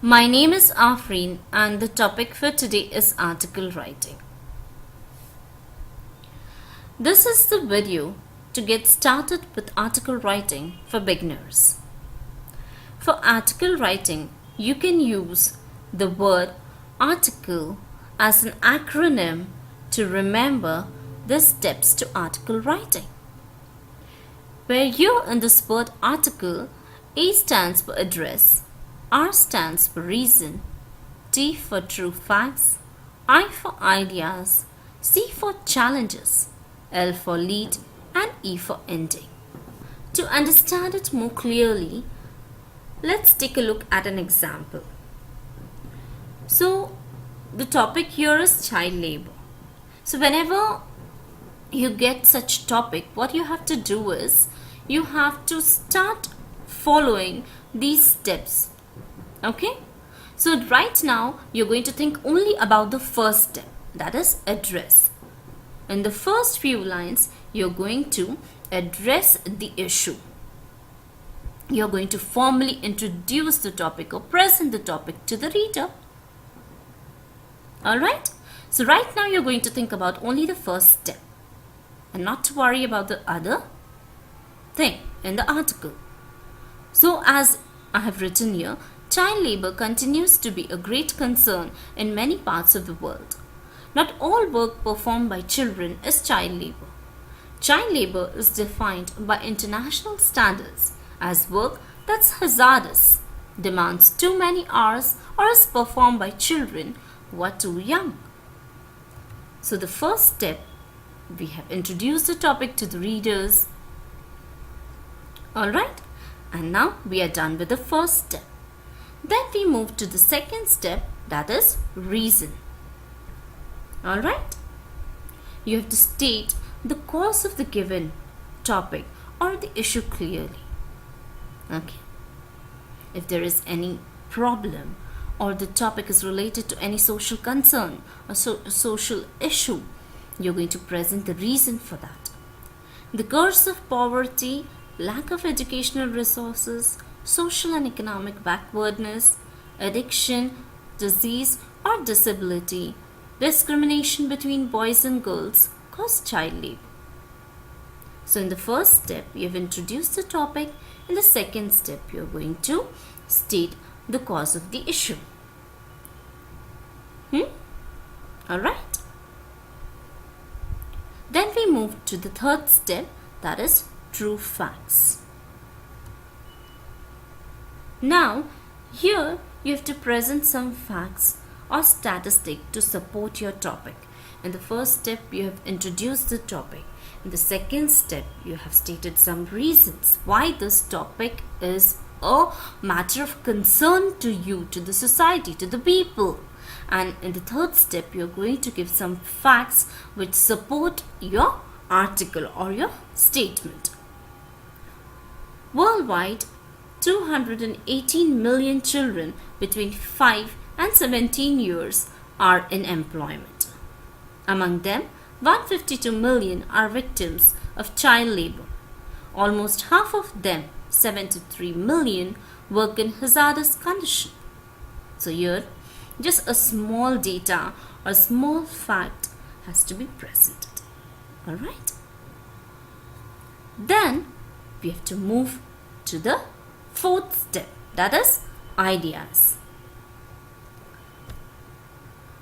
My name is Afreen and the topic for today is article writing. This is the video to get started with article writing for beginners. For article writing, you can use the word article as an acronym to remember the steps to article writing. Where here in this word article, A stands for address, R stands for reason, T for true facts, I for ideas, C for challenges, L for lead, and E for ending. To understand it more clearly, let's take a look at an example. So, the topic here is child labor. So, whenever you get such topic, what you have to do is you have to start following these steps. Okay, so right now you're going to think only about the first step, that is address. In the first few lines, you're going to address the issue. You're going to formally introduce the topic or present the topic to the reader. Alright, so right now you're going to think about only the first step and not to worry about the other thing in the article. So as I have written here, child labor continues to be a great concern in many parts of the world. Not all work performed by children is child labor. Child labor is defined by international standards as work that's hazardous, demands too many hours, or is performed by children who are too young. So the first step, we have introduced the topic to the readers. Alright, and now we are done with the first step. Then we move to the second step, that is reason. Alright, you have to state the cause of the given topic or the issue clearly. Okay, if there is any problem or the topic is related to any social concern or social issue, you're going to present the reason for that. The curse of poverty, lack of educational resources, social and economic backwardness, addiction, disease or disability, discrimination between boys and girls cause child labor. So in the first step, you have introduced the topic. In the second step, you are going to state the cause of the issue. Alright. Then we move to the third step, that is true facts. Now, here you have to present some facts or statistics to support your topic. In the first step, you have introduced the topic. In the second step, you have stated some reasons why this topic is a matter of concern to you, to the society, to the people. And in the third step, you're going to give some facts which support your article or your statement. Worldwide, 218 million children between 5 and 17 years are in employment. Among them, 152 million are victims of child labor. Almost half of them, 73 million, work in hazardous conditions. So here, just a small data or small fact has to be presented. Alright? Then, we have to move to the fourth step, that is ideas.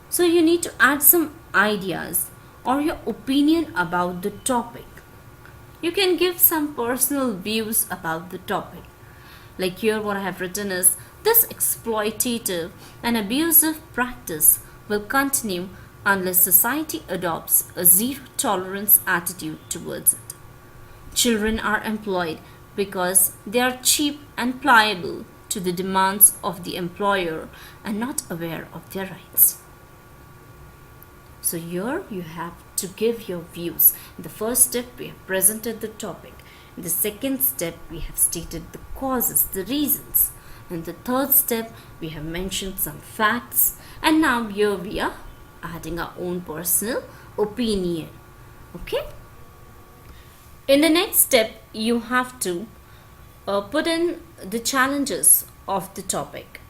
So you need to add some ideas or your opinion about the topic. You can give some personal views about the topic. Like here what I have written is, this exploitative and abusive practice will continue unless society adopts a zero tolerance attitude towards it. Children are employed because they are cheap and pliable to the demands of the employer and not aware of their rights. So here you have to give your views. In the first step, we have presented the topic. In the second step, we have stated the causes, the reasons. In the third step, we have mentioned some facts. And now here we are adding our own personal opinion. Okay? In the next step, you have to put in the challenges of the topic.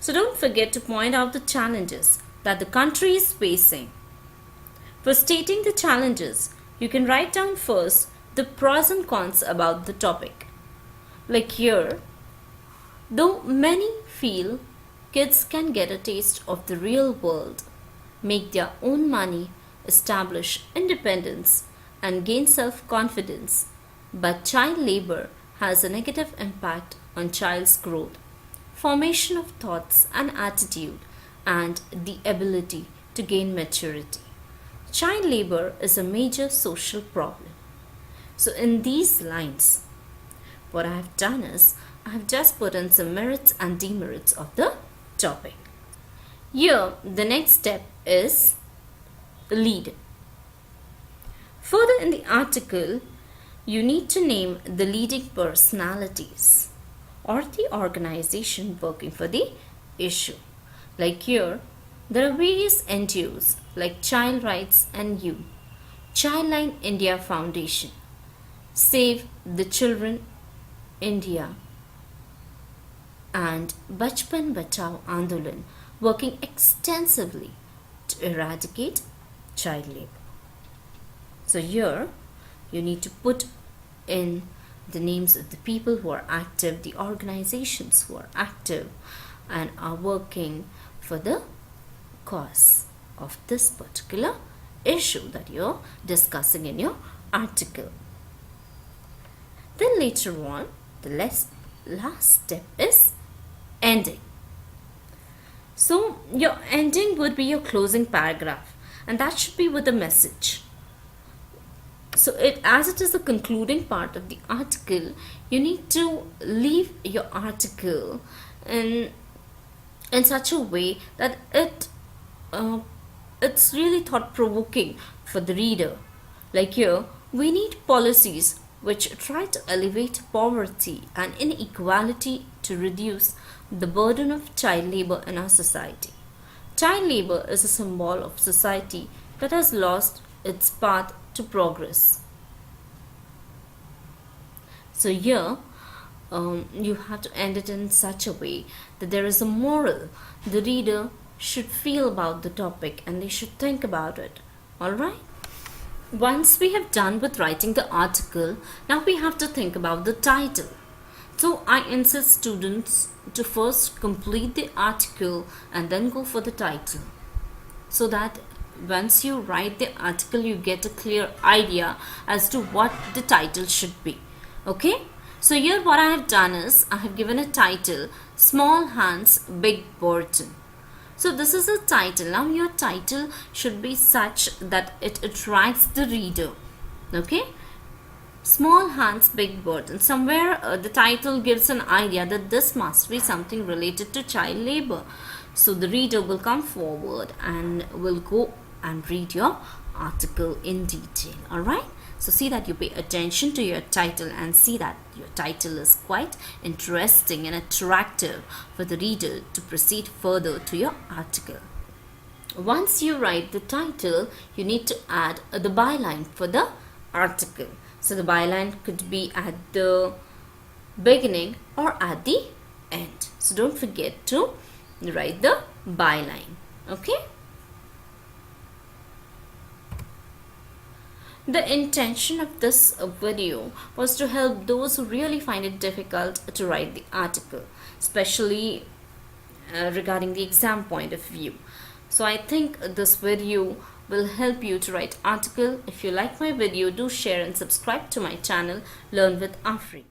So don't forget to point out the challenges that the country is facing. For stating the challenges, you can write down first the pros and cons about the topic. Like here, though many feel kids can get a taste of the real world, make their own money, establish independence, and gain self confidence, but child labor has a negative impact on child's growth, formation of thoughts and attitude, and the ability to gain maturity. Child labor is a major social problem. So, in these lines, what I have done is I have just put in some merits and demerits of the topic. Here, the next step is lead. Further in the article, you need to name the leading personalities or the organization working for the issue. Like here, there are various NGOs like Child Rights and You, Childline India Foundation, Save the Children India, and Bachpan Bachao Andolan working extensively to eradicate child labor. So here you need to put in the names of the people who are active, the organizations who are active and are working for the cause of this particular issue that you're discussing in your article. Then later on, the last step is ending. So your ending would be your closing paragraph, and that should be with a message. So as it is the concluding part of the article, you need to leave your article in such a way that it's really thought provoking for the reader. Like here, we need policies which try to elevate poverty and inequality to reduce the burden of child labor in our society. Child labor is a symbol of society that has lost its path to progress. So here, you have to end it in such a way that there is a moral the reader should feel about the topic and they should think about it. Alright? Once we have done with writing the article, now we have to think about the title. So I insist students to first complete the article and then go for the title, so that once you write the article you get a clear idea as to what the title should be. Okay, so here what I have done is I have given a title, Small Hands Big Burden. So this is a title. Now your title should be such that it attracts the reader. Okay, Small Hands Big Burden. Somewhere the title gives an idea that this must be something related to child labor. So the reader will come forward and will go and read your article in detail. Alright, so see that you pay attention to your title and see that your title is quite interesting and attractive for the reader to proceed further to your article. Once you write the title, you need to add the byline for the article. So the byline could be at the beginning or at the end. So don't forget to write the byline. Okay. The intention of this video was to help those who really find it difficult to write the article, especially regarding the exam point of view. So I think this video will help you to write article. If you like my video, do share and subscribe to my channel Learn with Afri.